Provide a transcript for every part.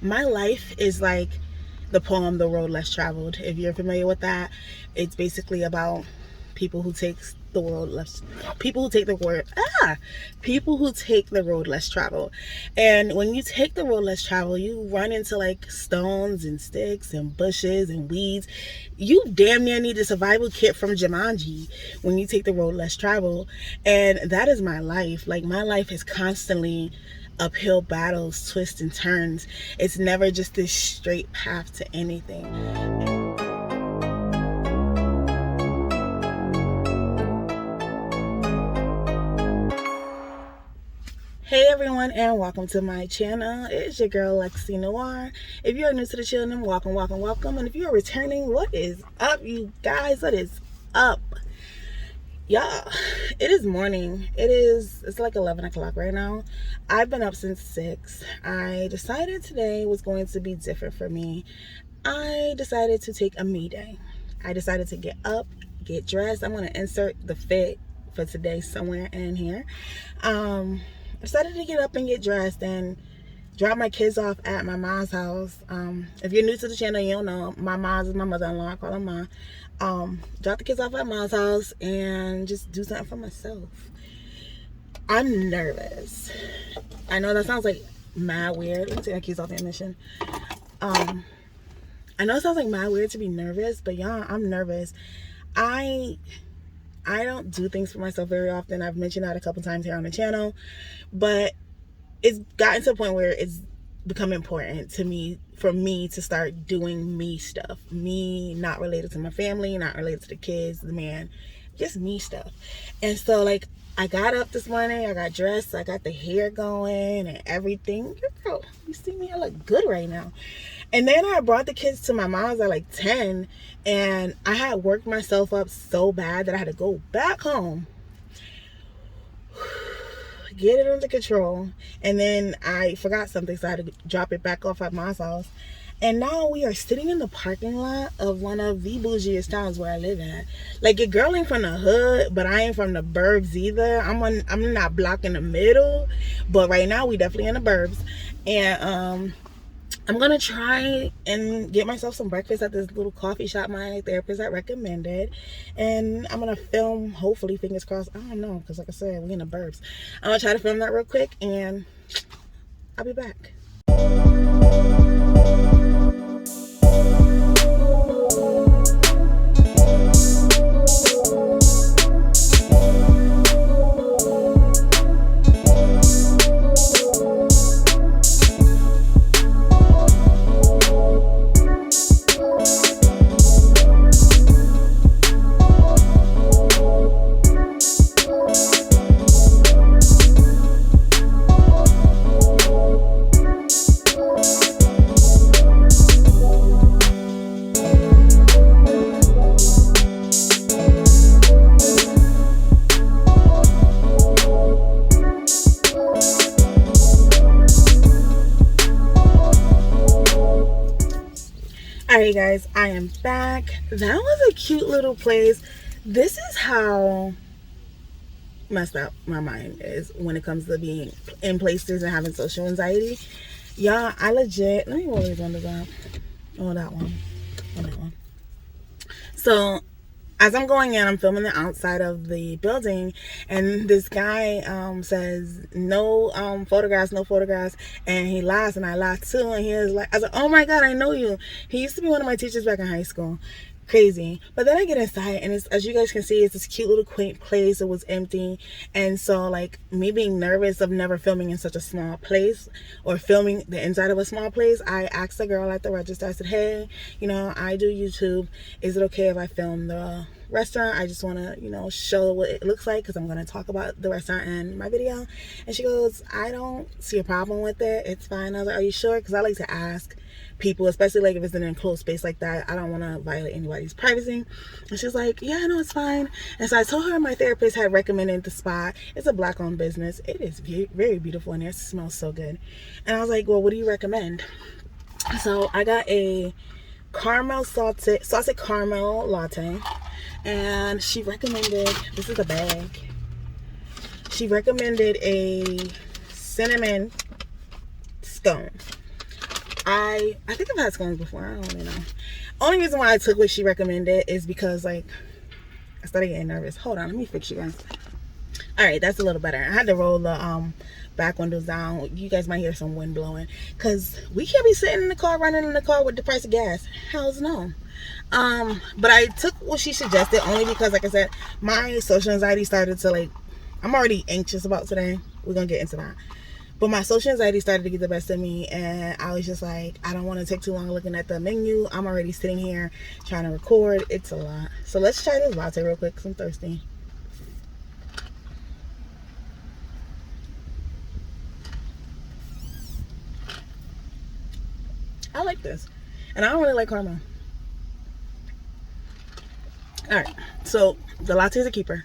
My life is like the poem The Road Less Traveled. If you're familiar with that, it's basically about people who take the world less people who take the word people who take the road less traveled. And when you take the road less traveled, you run into like stones and sticks and bushes and weeds. You damn near need a survival kit from Jumanji when you take the road less traveled. And that is my life. Like, my life is constantly uphill battles, twists and turns. It's never just this straight path to anything. Hey everyone, and welcome to my channel. It's your girl Lexi Noir. If you are new to the channel, welcome. And if you are returning, what is up, you guys? What is up? Y'all, it is morning. It's like 11 o'clock right now. I've been up since 6. I decided today was going to be different for me. I decided to take a me day. I decided to get up, get dressed. I'm going to insert the fit for today somewhere in here. I decided to get up and get dressed and drop my kids off at my mom's house. If you're new to the channel, you don't know, my mom is my mother-in-law. I call her mom. Drop the kids off at mom's house and just do something for myself. I'm nervous. I know that sounds like mad weird. Let me take my keys off the ignition. I know it sounds like mad weird to be nervous, but y'all, I'm nervous. I don't do things for myself very often. I've mentioned that a couple times here on the channel, but it's gotten to a point where it's become important to me, for me to start doing me stuff. Me, not related to my family, not related to the kids, the man, just me stuff. And so, like, I got up this morning, I got dressed, I got the hair going and everything. Girl, you see me? I look good right now. And then I brought the kids to my mom's at like 10, and I had worked myself up so bad that I had to go back home, get it under control, and then I forgot something, so I had to drop it back off at mom's house. And now we are sitting in the parking lot of one of the bougiest towns where I live at. Like, your girl ain't from the hood, but I ain't from the burbs either. I'm in that block in the middle, but right now we definitely in the burbs. And I'm gonna try and get myself some breakfast at this little coffee shop my therapist had recommended, and I'm gonna film, hopefully, fingers crossed. I don't know, because like I said, we in the burbs. I'm gonna try to film that real quick, and I'll be back. Alright guys, I am back. That was a cute little place. This is how messed up my mind is when it comes to being in places and having social anxiety. Y'all, I legit, let me roll these windows up. Oh, that one. Oh, that one. So, as I'm going in, I'm filming the outside of the building, and this guy says, no photographs, and he laughs, and I laugh too, and he was like, I was like, oh my god, I know you. He used to be one of my teachers back in high school. Crazy. But then I get inside, and it's, as you guys can see, it's this cute little quaint place. It was empty, and so, like, me being nervous of never filming in such a small place, or filming the inside of a small place, I asked the girl at the register, I said, hey, you know, I do YouTube, is it okay if I film the restaurant? I just want to, you know, show what it looks like, because I'm going to talk about the restaurant in my video. And she goes, I don't see a problem with it, it's fine. I was like, are you sure? Because I like to ask people, especially like if it's an enclosed space like that. I don't want to violate anybody's privacy. And she's like, yeah, no, it's fine. And so I told her my therapist had recommended the spot. It's a black owned business. It is very beautiful in there. It smells so good. And I was like, well, what do you recommend? So I got a caramel salted caramel latte, and she recommended, this is a bag, she recommended a cinnamon scone. I think I've had scones before. I don't really know. Only reason why I took what she recommended is because like I started getting nervous. Hold on, let me fix you guys. All right, that's a little better. I had to roll the back windows down. You guys might hear some wind blowing because we can't be sitting in the car, running in the car with the price of gas. Hell's no. But I took what she suggested only because, like I said, my social anxiety started to like. I'm already anxious about today. We're gonna get into that. But my social anxiety started to get the best of me, and I was just like, I don't want to take too long looking at the menu. I'm already sitting here trying to record. It's a lot. So let's try this latte real quick because I'm thirsty. I like this. And I don't really like caramel. Alright, so the latte is a keeper.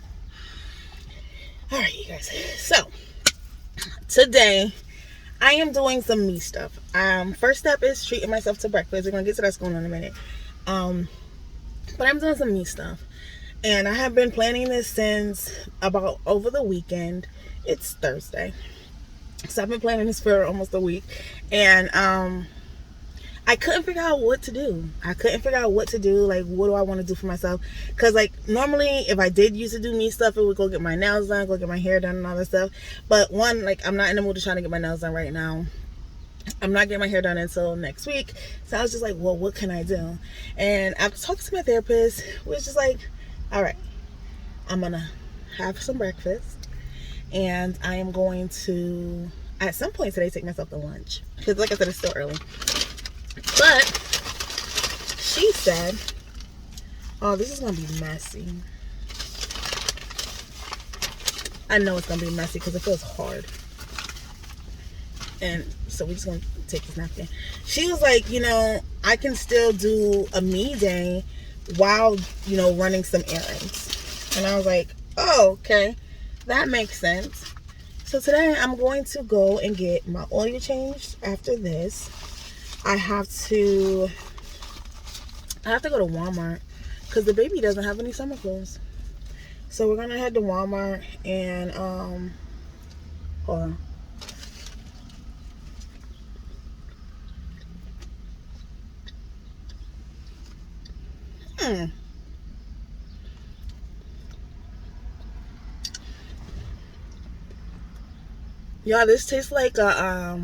Alright, you guys. So, today, I am doing some me stuff. First step is treating myself to breakfast. We're going to get to that scone in a minute. But I'm doing some me stuff. And I have been planning this since about over the weekend. It's Thursday. So I've been planning this for almost a week. And, I couldn't figure out what to do. Like, what do I want to do for myself? Because, like, normally, if I did used to do me stuff, it would go get my nails done, go get my hair done, and all that stuff. But, one, like, I'm not in the mood to try to get my nails done right now. I'm not getting my hair done until next week. So I was just like, well, what can I do? And after talking to my therapist, it was just like, all right, I'm going to have some breakfast. And I am going to, at some point today, take myself to lunch. Because, like I said, it's still early. But she said, oh, this is going to be messy. I know it's going to be messy because it feels hard. And so we're just going to take this napkin. She was like, you know, I can still do a me day while, you know, running some errands. And I was like, oh, okay. That makes sense. So today I'm going to go and get my oil changed after this. I have to go to Walmart because the baby doesn't have any summer clothes. So we're gonna head to Walmart and hold on. Y'all, this tastes like a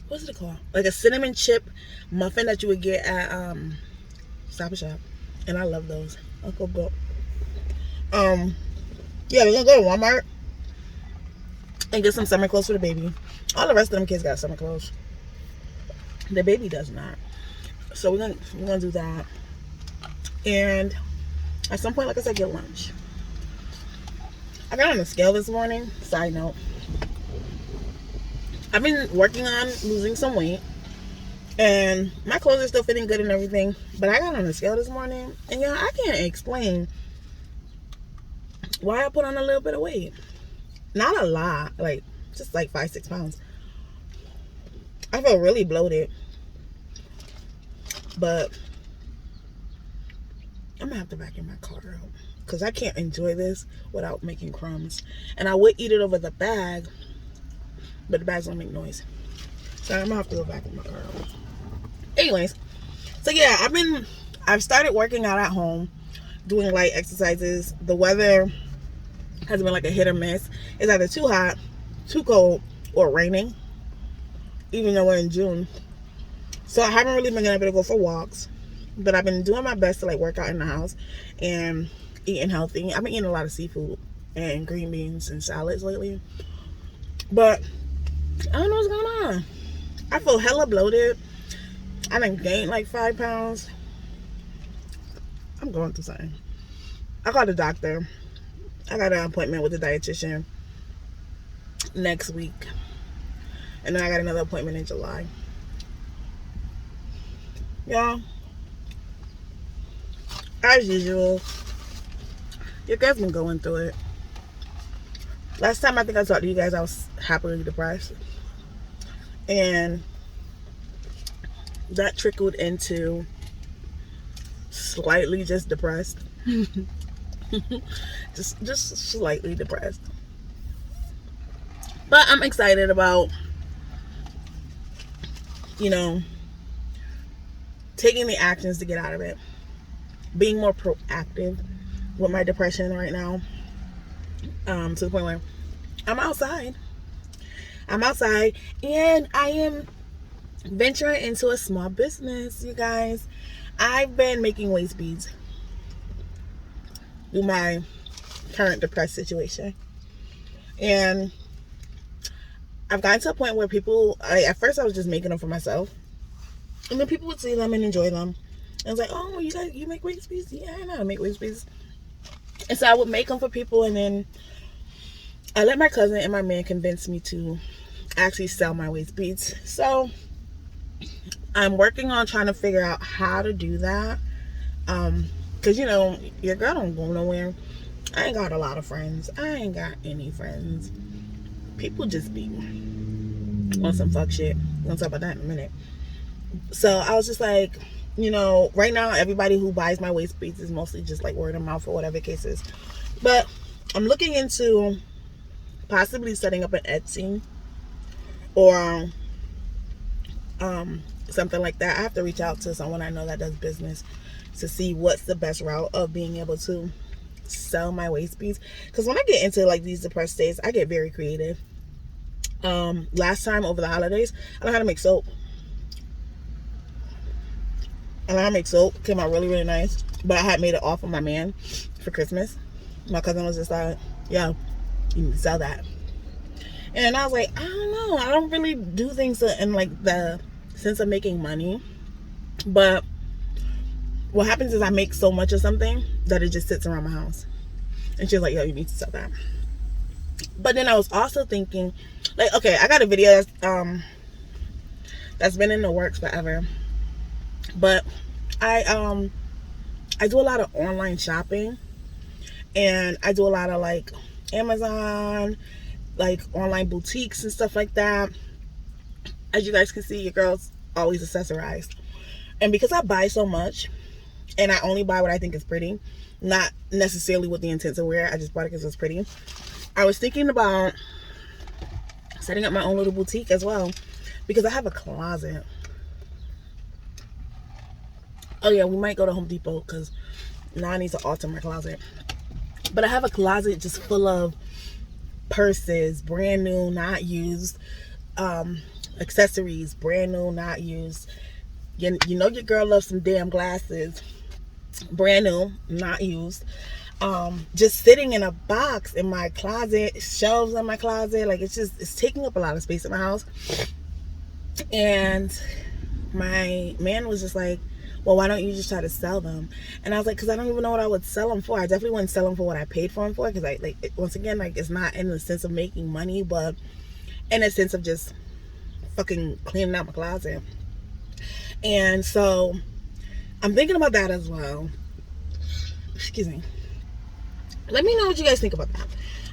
what's it called? Like a cinnamon chip muffin that you would get at Stop and Shop. And I love those. I'll go. Yeah, we're gonna go to Walmart and get some summer clothes for the baby. All the rest of them kids got summer clothes. The baby does not. So we're gonna do that. And at some point, like I said, get lunch. I got on the scale this morning. Side note. I've been working on losing some weight. And my clothes are still fitting good and everything. But I got on the scale this morning. And y'all, I can't explain why I put on a little bit of weight. Not a lot. Like, just like 5-6 pounds. I feel really bloated. But I'm going to have to vacuum my car out. Because I can't enjoy this without making crumbs. And I would eat it over the bag. But the bags don't make noise. So I'm going to have to go vacuum my car out. Anyways. So yeah, I've started working out at home. Doing light exercises. The weather has been like a hit or miss. It's either too hot, too cold, or raining. Even though we're in June. So I haven't really been able to go for walks. But I've been doing my best to like work out in the house. And eating healthy. I've been eating a lot of seafood and green beans and salads lately. But I don't know what's going on. I feel hella bloated. I done gained like 5 pounds. I'm going through something. I called the doctor. I got an appointment with the dietitian next week. And then I got another appointment in July. Y'all, as usual, your girl's been going through it. Last time I think I talked to you guys, I was happily depressed. And that trickled into slightly just depressed. just slightly depressed. But I'm excited about you know, taking the actions to get out of it, being more proactive with my depression right now, to the point where I'm outside. I'm outside and I am venturing into a small business, you guys. I've been making waist beads through my current depressed situation. And I've gotten to a point where people, at first I was just making them for myself. And then people would see them and enjoy them. And I was like, oh, you make waist beads? Yeah, I know how to make waist beads. And so I would make them for people, and then I let my cousin and my man convince me to actually sell my waist beads. So I'm working on trying to figure out how to do that. Because, you know, your girl don't go nowhere. I ain't got a lot of friends. I ain't got any friends. People just be on some fuck shit. We'll talk about that in a minute. So I was just like, you know, right now everybody who buys my waist beads is mostly just like word of mouth or whatever the case is. But I'm looking into possibly setting up an Etsy or something like that. I have to reach out to someone I know that does business to see what's the best route of being able to sell my waist beads. Because when I get into like these depressed days, I get very creative. Last time over the holidays, I learned how to make soap. I learned how to make soap. Came out really, really nice. But I had made it off of my man for Christmas. My cousin was just like, yo, you need to sell that. And I was like, I don't know. I don't really do things in like the sense of making money. But what happens is I make so much of something that it just sits around my house. And she's like, yo, you need to sell that. But then I was also thinking, like, okay, I got a video that's been in the works forever. But I do a lot of online shopping. And I do a lot of like Amazon, like online boutiques and stuff like that. As you guys can see, your girl's always accessorized. And because I buy so much, and I only buy what I think is pretty, not necessarily with the intent to wear, I just bought it because it's pretty. I was thinking about setting up my own little boutique as well, because I have a closet. Oh yeah, we might go to Home Depot because now I need to alter my closet. But I have a closet just full of purses, brand new, not used, accessories, brand new, not used. You know your girl loves some damn glasses, brand new, not used. Just sitting in a box in my closet, shelves in my closet. Like it's taking up a lot of space in my house. And my man was just like, well, why don't you just try to sell them? And I was like, because I don't even know what I would sell them for. I definitely wouldn't sell them for what I paid for them for, because I like, once again, like, it's not in the sense of making money, but in a sense of just fucking cleaning out my closet. And so I'm thinking about that as well. Excuse me. Let me know what you guys think about that.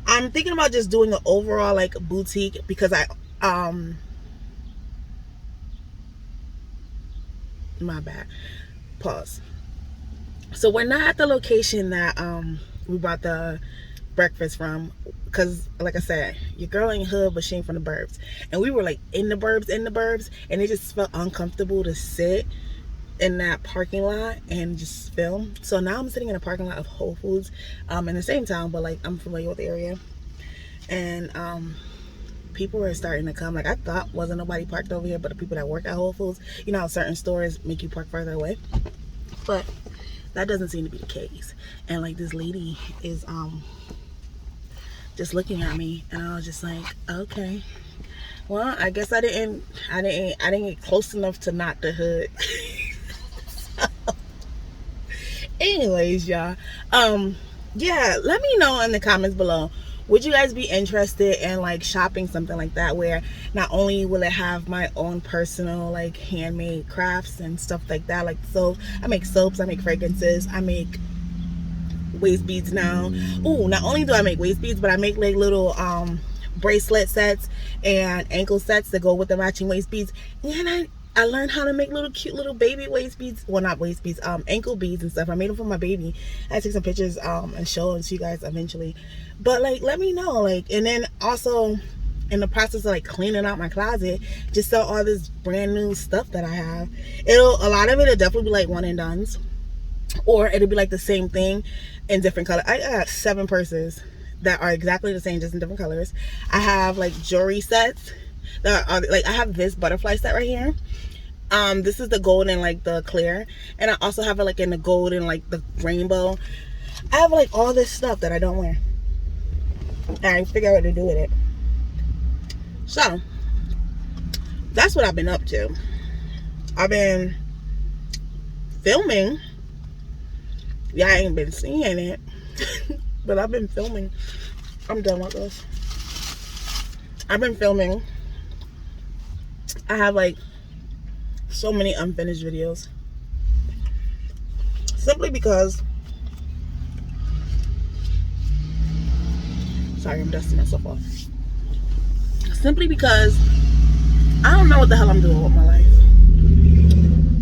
I'm thinking about just doing an overall like boutique, because my bad, pause. So we're not at the location that we bought the breakfast from, because like I said, your girl ain't hood, but she ain't from the burbs, and we were like in the burbs, and it just felt uncomfortable to sit in that parking lot and just film. So now I'm sitting in a parking lot of Whole Foods in the same town, but like I'm familiar with the area, and people are starting to come. Like, I thought wasn't nobody parked over here but the people that work at Whole Foods. You know how certain stores make you park further away, but that doesn't seem to be the case. And like this lady is just looking at me, and I was just like, okay, well, I guess I didn't get close enough to knock the hood. So, anyways, y'all, yeah, let me know in the comments below, would you guys be interested in like shopping something like that, where not only will it have my own personal like handmade crafts and stuff like that, like soap, I make soaps, I make fragrances, I make waist beads now. Ooh, not only do I make waist beads, but I make like little bracelet sets and ankle sets that go with the matching waist beads. And I learned how to make little cute little baby waist beads. Well, not waist beads, ankle beads and stuff. I made them for my baby. I take some pictures and show them to you guys eventually. But like, let me know, like, and then also in the process of like cleaning out my closet, just sell all this brand new stuff that I have. A lot of it'll definitely be like one and dones, or it'll be like the same thing in different colors. I got 7 purses that are exactly the same, just in different colors. I have like jewelry sets that are like, I have this butterfly set right here. This is the gold and like the clear, and I also have it like in the gold and like the rainbow. I have like all this stuff that I don't wear, and I figure out what to do with it. So that's what I've been up to. I've been filming. Y'all ain't been seeing it, but I've been filming. I'm done with this. I've been filming. I have like so many unfinished videos, simply because, sorry, I'm dusting myself off. Simply because I don't know what the hell I'm doing with my life.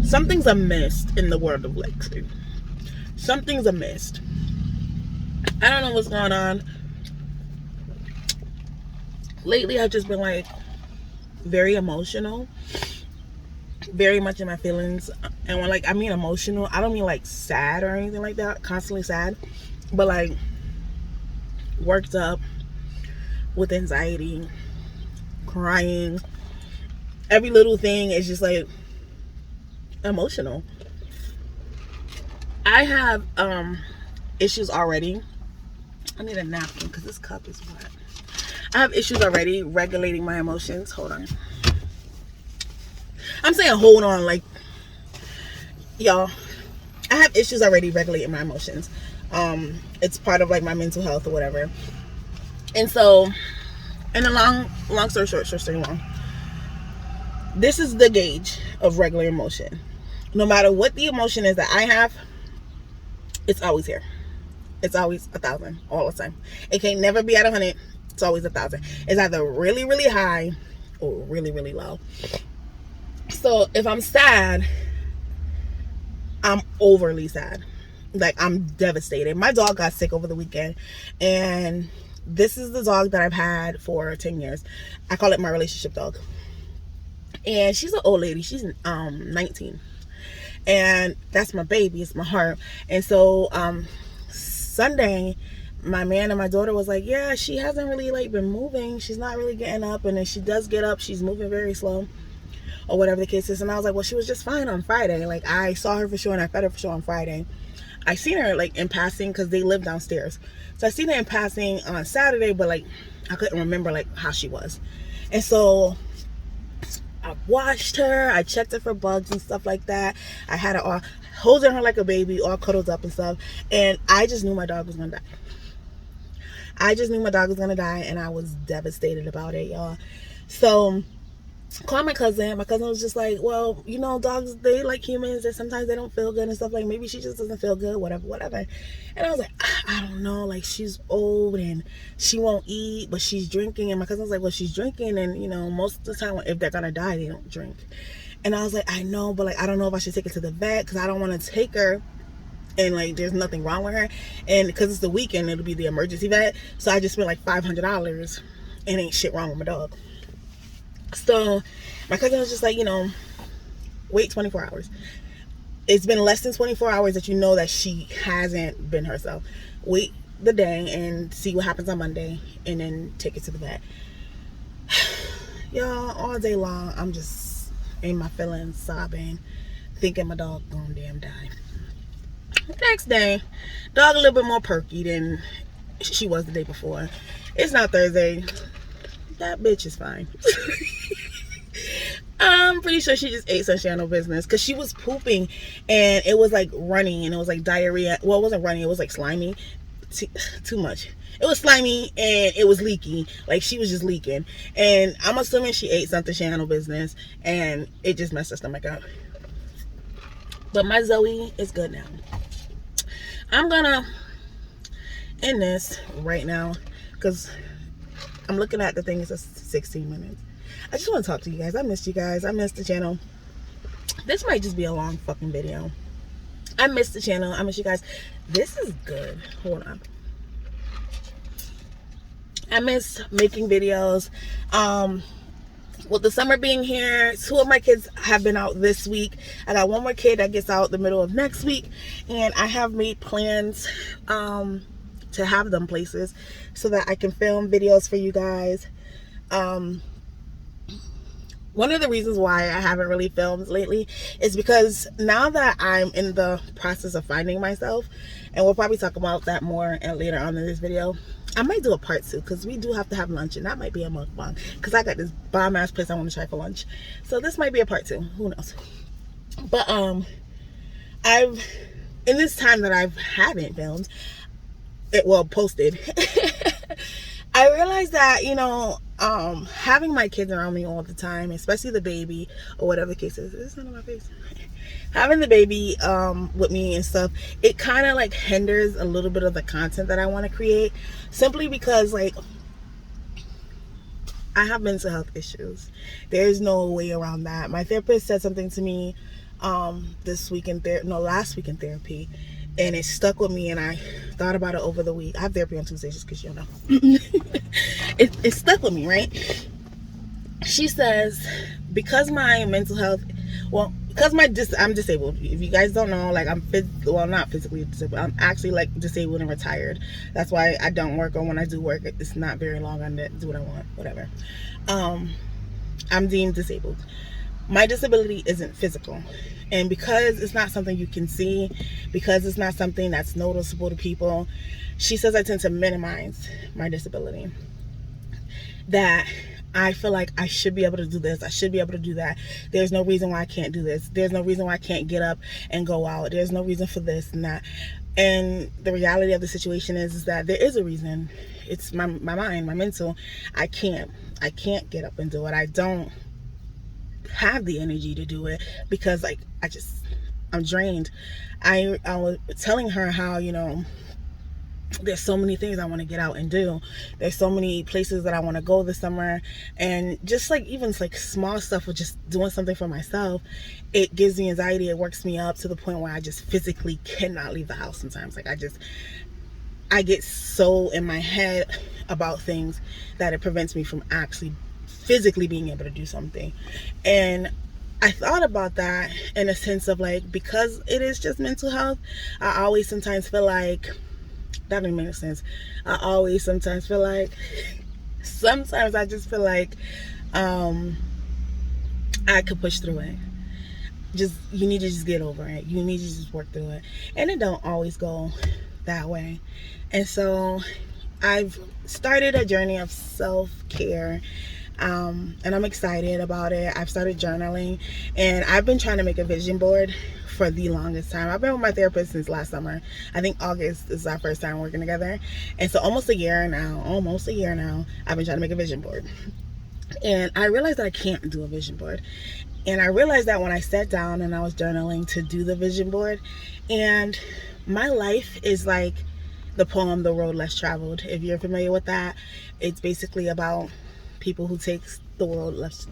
Something's amiss in the world of Lexi. Something's amiss. I don't know what's going on. Lately, I've just been like very emotional, very much in my feelings. And when like I mean emotional, I don't mean like sad or anything like that, constantly sad, but like worked up with anxiety, crying. Every little thing is just like emotional. I have issues already. I need a napkin because this cup is wet. I have issues already regulating my emotions. Hold on. I'm saying hold on, like, y'all, I have issues already regulating my emotions. It's part of like my mental health or whatever. And so, in a long story short story long, this is the gauge of regular emotion. No matter what the emotion is that I have, it's always here. It's always 1,000 all the time. It can't never be at 100. It's always 1,000. It's either really, really high or really, really low. So if I'm sad, I'm overly sad. Like, I'm devastated. My dog got sick over the weekend, and this is the dog that I've had for 10 years. I call it my relationship dog. And she's an old lady. She's 19. And that's my baby. It's my heart. And so Sunday, my man and my daughter was like, yeah, she hasn't really like been moving. She's not really getting up. And then she does get up, she's moving very slow, or whatever the case is. And I was like, well, she was just fine on Friday. Like, I saw her for sure, and I fed her for sure on Friday. I seen her like in passing because they live downstairs. So I seen her in passing on Saturday, but like I couldn't remember like how she was. And so I watched her, I checked her for bugs and stuff like that. I had her all holding her like a baby, all cuddled up and stuff. And I just knew my dog was gonna die. I just knew my dog was gonna die, and I was devastated about it, y'all. So called my cousin. My cousin was just like, well, you know, dogs, they like humans, and sometimes they don't feel good and stuff. Like, maybe she just doesn't feel good, whatever. And I was like, I don't know, like, she's old and she won't eat, but she's drinking. And my cousin was like, well, she's drinking, and you know, most of the time if they're gonna die, they don't drink. And I was like, I know, but like, I don't know if I should take her to the vet, because I don't want to take her and like there's nothing wrong with her, and because it's the weekend, it'll be the emergency vet. So I just spent like $500 and ain't shit wrong with my dog. So my cousin was just like, you know, wait 24 hours. It's been less than 24 hours that you know that she hasn't been herself. Wait the day and see what happens on Monday, and then take it to the vet. Y'all, all day long, I'm just in my feelings, sobbing, thinking my dog gonna damn die. The next day, dog a little bit more perky than she was the day before. It's not Thursday. That bitch is fine. I'm pretty sure she just ate some channel business, because she was pooping and it was like running, and it was like diarrhea. Well, it wasn't running, it was like slimy. Too much. It was slimy and it was leaky. Like, she was just leaking. And I'm assuming she ate something channel business and it just messed her stomach up. But my Zoe is good now. I'm gonna end this right now because I'm looking at the thing. It's 16 minutes. I just want to talk to you guys. I missed you guys. I missed the channel. This might just be a long fucking video. I missed the channel. I miss you guys. This is good. Hold on. I miss making videos. With the summer being here, 2 of my kids have been out this week. I got 1 more kid that gets out the middle of next week, and I have made plans to have them places so that I can film videos for you guys. One of the reasons why I haven't really filmed lately is because now that I'm in the process of finding myself, and we'll probably talk about that more later on in this video, I might do a part 2 because we do have to have lunch, and that might be a mukbang because I got this bomb ass place I want to try for lunch. So this might be a part 2. Who knows? But I've in this time that I haven't filmed it, well, posted, I realized that, you know, having my kids around me all the time, especially the baby or whatever the case is, it's not on my face. Having the baby with me and stuff, it kind of like hinders a little bit of the content that I want to create, simply because like I have mental health issues. There's no way around that. My therapist said something to me last week in therapy, and it stuck with me, and I thought about it over the week. I have therapy on Tuesdays, just because you don't know. it stuck with me, right? She says, because my mental health, because I'm disabled. If you guys don't know, like I'm not physically disabled. I'm actually like disabled and retired. That's why I don't work, or when I do work, it's not very long. I do what I want, whatever. I'm deemed disabled. My disability isn't physical, and because it's not something you can see, because it's not something that's noticeable to people, she says I tend to minimize my disability. That I feel like I should be able to do this, I should be able to do that. There's no reason why I can't do this. There's no reason why I can't get up and go out. There's no reason for this and that. And the reality of the situation is that there is a reason. It's my mind, my mental. I can't get up and do it. I don't have the energy to do it because like I'm drained. I was telling her how, you know, there's so many things I want to get out and do. There's so many places that I want to go this summer, and just like even like small stuff with just doing something for myself, it gives me anxiety. It works me up to the point where I just physically cannot leave the house sometimes. Like I get so in my head about things that it prevents me from actually physically being able to do something. And I thought about that in a sense of like, because it is just mental health, I always sometimes feel like, that didn't make sense. I always sometimes feel like, sometimes I just feel like I could push through it. You need to just get over it. You need to just work through it. And it don't always go that way. And so I've started a journey of self-care. And I'm excited about it. I've started journaling, and I've been trying to make a vision board for the longest time. I've been with my therapist since last summer. I think August is our first time working together, and so almost a year now I've been trying to make a vision board. And I realized that I can't do a vision board, and I realized that when I sat down and I was journaling to do the vision board, and my life is like the poem The Road Less Traveled. If you're familiar with that, it's basically about people who take the road less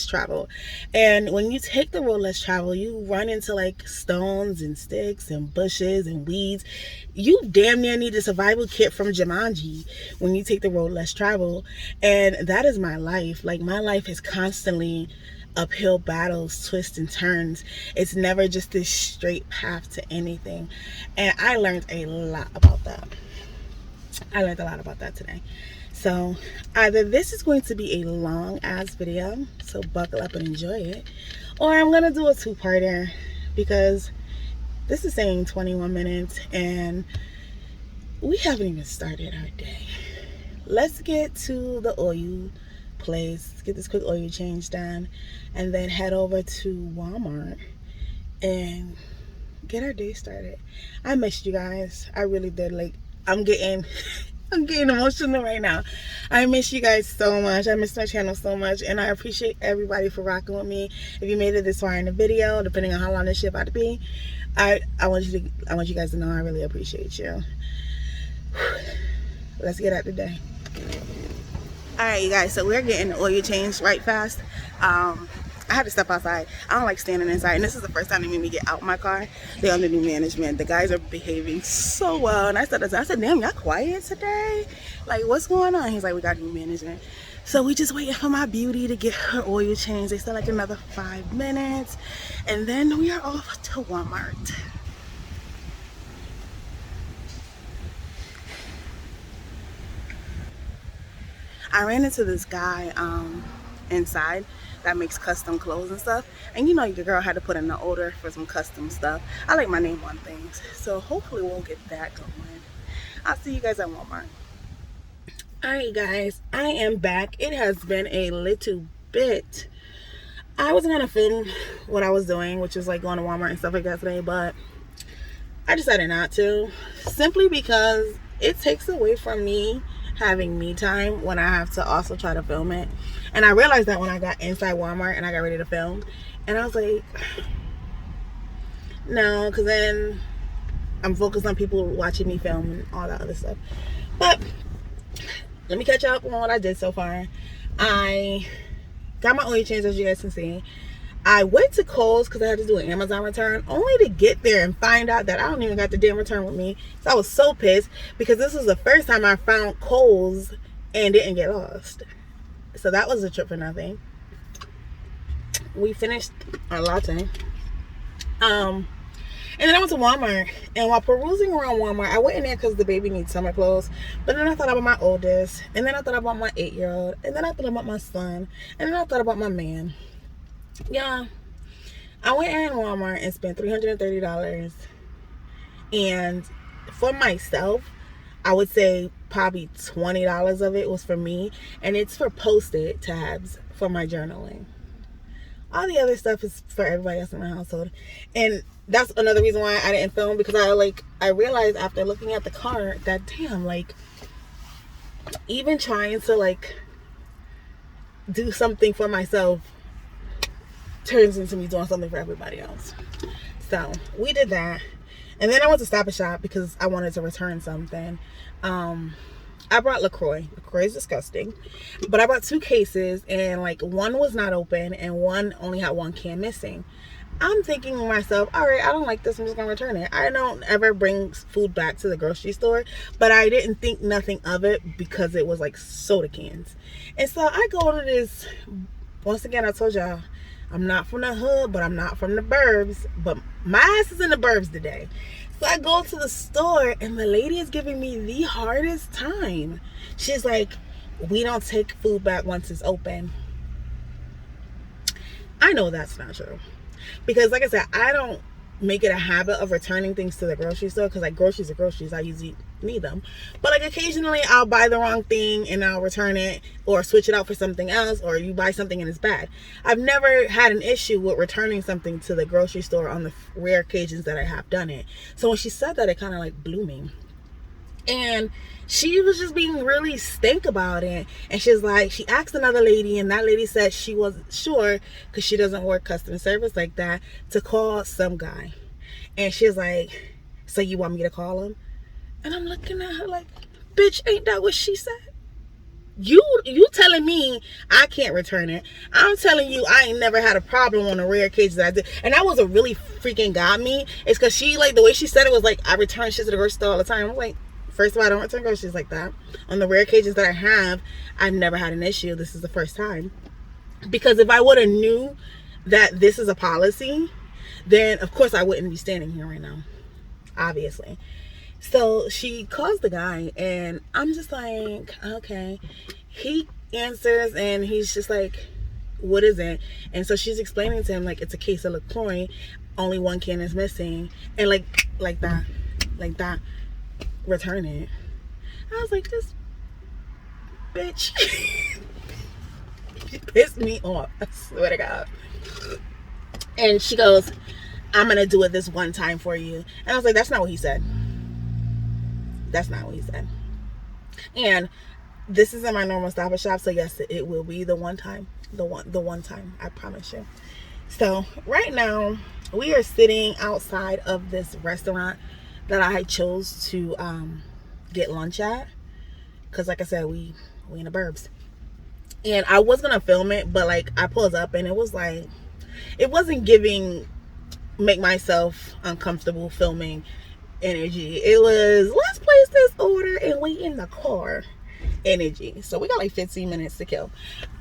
traveled. And when you take the road less traveled, you run into like stones and sticks and bushes and weeds. You damn near need a survival kit from Jumanji when you take the road less traveled. And that is my life. Like, my life is constantly uphill battles, twists and turns. It's never just this straight path to anything. And I learned a lot about that. Today. So either this is going to be a long ass video, so buckle up and enjoy it, or I'm gonna do a 2-parter because this is saying 21 minutes and we haven't even started our day. Let's get to the oil place. Let's get this quick oil change done and then head over to Walmart and get our day started. I missed you guys. I really did. Like, I'm getting emotional right now. I miss you guys so much. I miss my channel so much, and I appreciate everybody for rocking with me. If you made it this far in the video, depending on how long this shit about to be, I want you guys to know I really appreciate you. Let's get at the day. All right, you guys. So we're getting the oil changed right fast. I had to step outside. I don't like standing inside, and this is the first time they made me get out my car. They're under new management. The guys are behaving so well, and I said, damn, y'all quiet today? Like, what's going on? He's like, we got new management. So we just waiting for my beauty to get her oil change. They said like another 5 minutes, and then we are off to Walmart. I ran into this guy inside that makes custom clothes and stuff, and you know your girl had to put in the order for some custom stuff. I like my name on things, so hopefully we'll get that going. I'll see you guys at Walmart. Alright guys, I am back. It has been a little bit. I wasn't gonna film what I was doing, which is like going to Walmart and stuff like that today, but I decided not to, simply because it takes away from me having me time when I have to also try to film it. And I realized that when I got inside Walmart and I got ready to film, and I was like, no, because then I'm focused on people watching me film and all that other stuff. But let me catch up on what I did so far. I got my oil change, as you guys can see. I went to Kohl's because I had to do an Amazon return, only to get there and find out that I don't even got the damn return with me. So I was so pissed because this was the first time I found Kohl's and didn't get lost. So that was a trip for nothing. We finished our latte. And then I went to Walmart, and while perusing around Walmart, I went in there because the baby needs summer clothes. But then I thought about my oldest, and then I thought about my 8-year-old, and then I thought about my son, and then I thought about my man. Yeah, I went in Walmart and spent $330, and for myself, I would say probably $20 of it was for me, and it's for Post-it tabs for my journaling. All the other stuff is for everybody else in my household, and that's another reason why I didn't film, because I realized after looking at the cart that damn, like, even trying to like do something for myself turns into me doing something for everybody else. So we did that, and then I went to Stop and Shop because I wanted to return something. I brought LaCroix. LaCroix is disgusting, but I brought 2 cases, and like one was not open and one only had 1 can missing. I'm thinking to myself, all right, I don't like this, I'm just gonna return it. I don't ever bring food back to the grocery store, but I didn't think nothing of it because it was like soda cans. And so I go to this, once again, I told y'all, I'm not from the hood, but I'm not from the burbs, but my ass is in the burbs today. So I go to the store, and the lady is giving me the hardest time. She's like, we don't take food back once it's open. I know that's not true, because like I said, I don't make it a habit of returning things to the grocery store, because like groceries are groceries, I usually need them. But like occasionally I'll buy the wrong thing and I'll return it or switch it out for something else, or you buy something and it's bad. I've never had an issue with returning something to the grocery store on the rare occasions that I have done it. So when she said that, it kind of like blew me. And she was just being really stank about it. And she's like, she asked another lady, and that lady said she wasn't sure, because she doesn't work customer service like that, to call some guy. And she's like, so you want me to call him? And I'm looking at her like, bitch, ain't that what she said? You telling me I can't return it. I'm telling you I ain't never had a problem on a rare occasion that I did. And that was what really freaking got me. It's because she, like, the way she said it was like, I return shit to the grocery store all the time. I'm like, first of all, I don't return groceries like that. On the rare occasions that I have, I've never had an issue. This is the first time. Because if I would have knew that this is a policy, then of course I wouldn't be standing here right now. Obviously. So she calls the guy, and I'm just like, okay. He answers, and he's just like, what is it? And so she's explaining to him, like, it's a case of LaCroix, only 1 can is missing, and like that, return it. I was like, this bitch she pissed me off, I swear to God. And she goes, I'm gonna do it this one time for you. And I was like, that's not what he said. That's not what he said. And this isn't my normal Stop and Shop, so yes, it will be the one time. The one time, I promise you. So right now we are sitting outside of this restaurant that I chose to get lunch at, because like I said, we in the burbs. And I was gonna film it, but like I pulled up and it was like, it wasn't giving make myself uncomfortable filming energy. It was, let's place this order and wait in the car energy. So we got like 15 minutes to kill.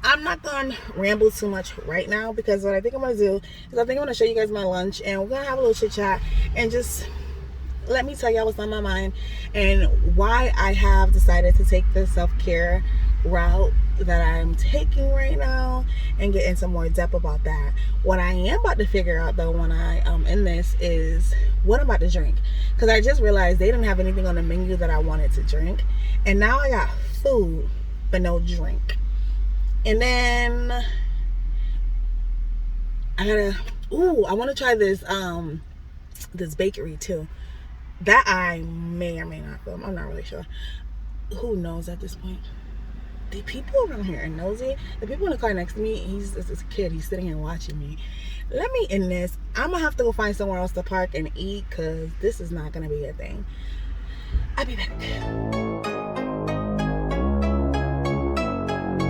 I'm not gonna ramble too much right now, because what I think I'm gonna do is I think I'm gonna show you guys my lunch, and we're gonna have a little chit chat and just let me tell y'all what's on my mind and why I have decided to take the self-care route that I'm taking right now, and get into more depth about that. What I am about to figure out though when I end this is what I'm about to drink, because I just realized they didn't have anything on the menu that I wanted to drink, and now I got food but no drink. And then I want to try this bakery too, that I may or may not film. I'm not really sure. Who knows at this point? The people around here are nosy. The people in the car next to me, he's this kid. He's sitting here watching me. Let me end this. I'm going to have to go find somewhere else to park and eat, because this is not going to be a thing. I'll be back.